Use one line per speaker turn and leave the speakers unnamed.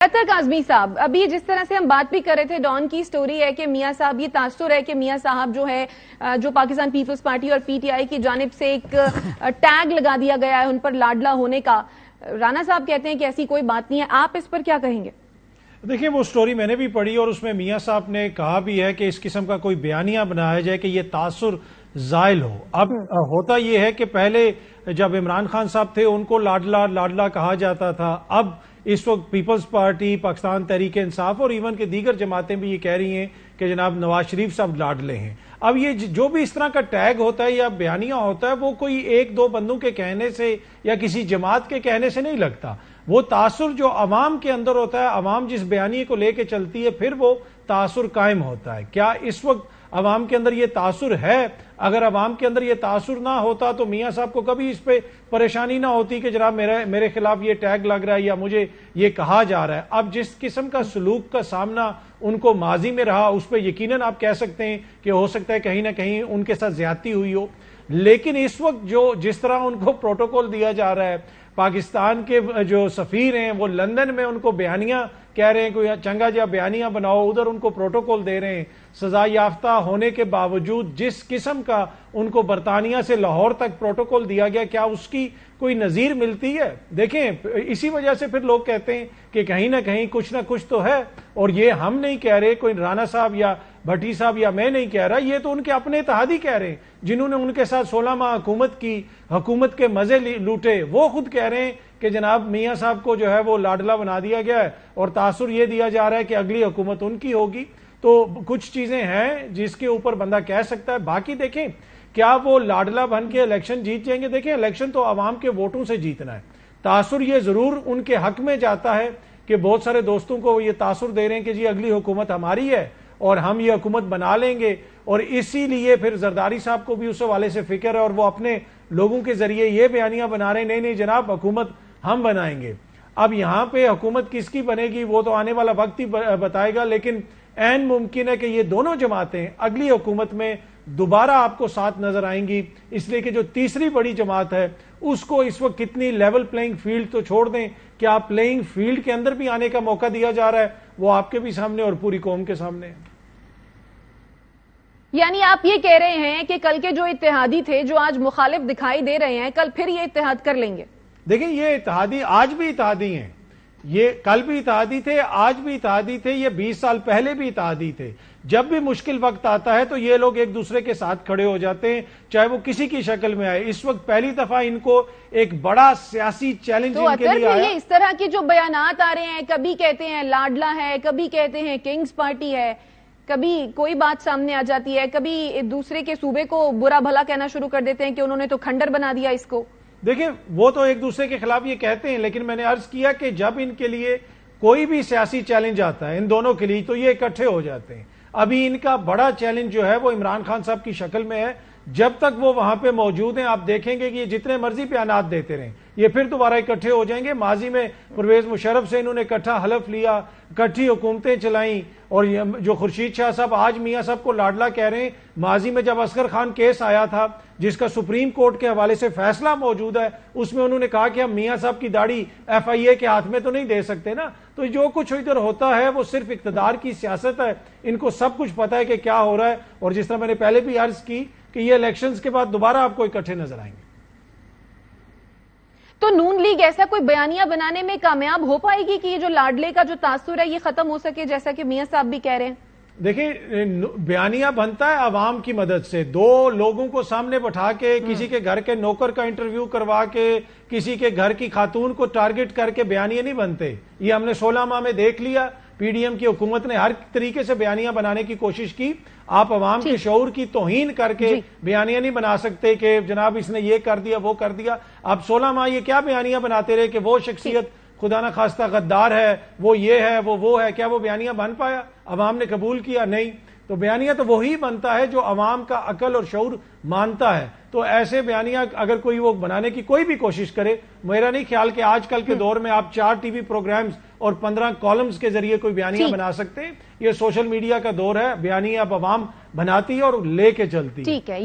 काज़मी साहब, अभी जिस तरह से हम बात भी कर रहे थे, डॉन की स्टोरी है कि मियां साहब, ये तासुर है कि मियां साहब जो है, जो पाकिस्तान पीपल्स पार्टी और पीटीआई की जानिब से एक टैग लगा दिया गया है उन पर लाडला होने का। राना साहब कहते हैं कि ऐसी कोई बात नहीं है, आप इस पर क्या कहेंगे?
देखिए, वो स्टोरी मैंने भी पढ़ी और उसमें मियां साहब ने कहा भी है कि इस किस्म का कोई बयानिया बनाया जाए कि ये तासुर जायल हो। अब होता ये है कि पहले जब इमरान खान साहब थे उनको लाडला लाडला कहा जाता था। अब इस वक्त पीपल्स पार्टी, पाकिस्तान तहरीक इंसाफ और इवन के दीगर जमातें भी ये कह रही हैं कि जनाब नवाज शरीफ साहब लाडले हैं। अब ये जो भी इस तरह का टैग होता है या बयानिया होता है, वो कोई एक दो बंदों के कहने से या किसी जमात के कहने से नहीं लगता। वो तासुर जो अवाम के अंदर होता है, अवाम जिस बयानिए को लेके चलती है, फिर वो तासुर कायम होता है। क्या इस वक्त अवाम के अंदर ये तासुर है? अगर अवाम के अंदर ये तासुर ना होता तो मियां साहब को कभी इस पे परेशानी ना होती कि जनाब मेरे खिलाफ ये टैग लग रहा है या मुझे ये कहा जा रहा है। अब जिस किस्म का सलूक का सामना उनको माजी में रहा, उस पर यकीनन आप कह सकते हैं कि हो सकता है कहीं ना कहीं उनके साथ ज्यादती हुई हो। लेकिन इस वक्त जिस तरह उनको प्रोटोकॉल दिया जा रहा है, पाकिस्तान के जो सफीर हैं वो लंदन में उनको बयानिया कह रहे हैं, कोई चंगा जा बयानिया बनाओ, उधर उनको प्रोटोकॉल दे रहे हैं। सजा याफ्ता होने के बावजूद जिस किस्म का उनको बरतानिया से लाहौर तक प्रोटोकॉल दिया गया, क्या उसकी कोई नजीर मिलती है? देखें, इसी वजह से फिर लोग कहते हैं कि कहीं ना कहीं कुछ ना कुछ तो है। और ये हम नहीं कह रहे, कोई राना साहब या भट्टी साहब या मैं नहीं कह रहा, ये तो उनके अपने इत्तेहादी कह रहे हैं जिन्होंने उनके साथ 16 माह हुकूमत की, हुकूमत के मजे लूटे। वो खुद कह रहे हैं कि जनाब मियां साहब को जो है वो लाडला बना दिया गया है और तासुर ये दिया जा रहा है कि अगली हुकूमत उनकी होगी। तो कुछ चीजें हैं जिसके ऊपर बंदा कह सकता है। बाकी देखें, क्या वो लाडला बन के इलेक्शन जीत जाएंगे? देखें, इलेक्शन तो आवाम के वोटों से जीतना है। तासुर ये जरूर उनके हक में जाता है कि बहुत सारे दोस्तों को ये तासुर दे रहे हैं कि जी अगली हुकूमत हमारी है और हम ये हुकूमत बना लेंगे। और इसीलिए फिर जरदारी साहब को भी उस हवाले से फिक्र है और वो अपने लोगों के जरिए ये बयानियां बना रहे हैं, नहीं नहीं जनाब हुकूमत हम बनाएंगे। अब यहां पे हुकूमत किसकी बनेगी वो तो आने वाला वक्त ही बताएगा। लेकिन ऐन मुमकिन है कि ये दोनों जमातें अगली हुकूमत में दोबारा आपको साथ नजर आएंगी, इसलिए कि जो तीसरी बड़ी जमात है उसको इस वक्त कितनी लेवल प्लेइंग फील्ड तो छोड़ दें, क्या प्लेइंग फील्ड के अंदर भी आने का मौका दिया जा रहा है, वो आपके भी सामने और पूरी कौम के सामने है।
यानी आप ये कह रहे हैं कि कल के जो इत्तेहादी थे, जो आज मुखालिफ दिखाई दे रहे हैं, कल फिर ये इत्तेहाद कर लेंगे?
देखिए, ये इत्तेहादी आज भी इत्तेहादी हैं, ये कल भी इत्तेहादी थे, आज भी इत्तेहादी थे, ये 20 साल पहले भी इत्तेहादी थे। जब भी मुश्किल वक्त आता है तो ये लोग एक दूसरे के साथ खड़े हो जाते हैं, चाहे वो किसी की शक्ल में आए। इस वक्त पहली दफा इनको एक बड़ा सियासी चैलेंज
तो
इनके लिए आया।
ये इस तरह के जो बयानात आ रहे हैं, कभी कहते हैं लाडला है, कभी कहते हैं किंग्स पार्टी है, कभी कोई बात सामने आ जाती है, कभी दूसरे के सूबे को बुरा भला कहना शुरू कर देते हैं कि उन्होंने तो खंडर बना दिया इसको।
देखिए, वो तो एक दूसरे के खिलाफ ये कहते हैं, लेकिन मैंने अर्ज किया कि जब इनके लिए कोई भी सियासी चैलेंज आता है इन दोनों के लिए तो ये इकट्ठे हो जाते हैं। अभी इनका बड़ा चैलेंज जो है वो इमरान खान साहब की शक्ल में है। जब तक वो वहां पे मौजूद हैं, आप देखेंगे कि ये जितने मर्जी बयानात देते रहें, ये फिर दोबारा इकट्ठे हो जाएंगे। माजी में परवेज मुशर्रफ से इन्होंने इकट्ठा हलफ लिया, इकट्ठी हुकूमतें चलाई। और जो खुर्शीद शाह साहब आज मियां साहब को लाडला कह रहे हैं, माजी में जब असगर खान केस आया था जिसका सुप्रीम कोर्ट के हवाले से फैसला मौजूद है, उसमें उन्होंने कहा कि हम मियां साहब की दाढ़ी FIA के हाथ में तो नहीं दे सकते ना। तो जो कुछ इधर होता है वो सिर्फ इक्तदार की सियासत है, इनको सब कुछ पता है कि क्या हो रहा है। और जिस तरह मैंने पहले भी अर्ज की कि ये इलेक्शंस के बाद दोबारा आपको इकट्ठे नजर आएंगे।
तो नून लीग ऐसा कोई बयानिया बनाने में कामयाब हो पाएगी कि ये जो लाडले का जो तासुर है ये खत्म हो सके, जैसा कि मियां साहब भी कह रहे हैं?
देखिए, बयानिया बनता है अवाम की मदद से। दो लोगों को सामने बैठा के, किसी के घर के नौकर का इंटरव्यू करवा के, किसी के घर की खातून को टारगेट करके बयानिया नहीं बनते। ये हमने 16 माह में देख लिया। PDM की हुकूमत ने हर तरीके से बयानिया बनाने की कोशिश की। आप अवाम के शऊर की तौहीन करके बयानिया नहीं बना सकते कि जनाब इसने ये कर दिया वो कर दिया। आप 16 माह ये क्या बयानिया बनाते रहे कि वो शख्सियत खुदा ना खास्ता गद्दार है, वो ये है वो है। क्या वो बयानिया बन पाया? अवाम ने कबूल किया? नहीं। तो बयानिया तो वही बनता है जो अवाम का अकल और शऊर मानता है। तो ऐसे बयानिया अगर कोई वो बनाने की कोई भी कोशिश करे, मेरा नहीं ख्याल कि आजकल के दौर में आप 4 TV प्रोग्राम्स और 15 कॉलम्स के जरिए कोई बयानिया बना सकते हैं। ये सोशल मीडिया का दौर है, बयानिया अब अवाम बनाती है और लेके चलती है।
ठीक है।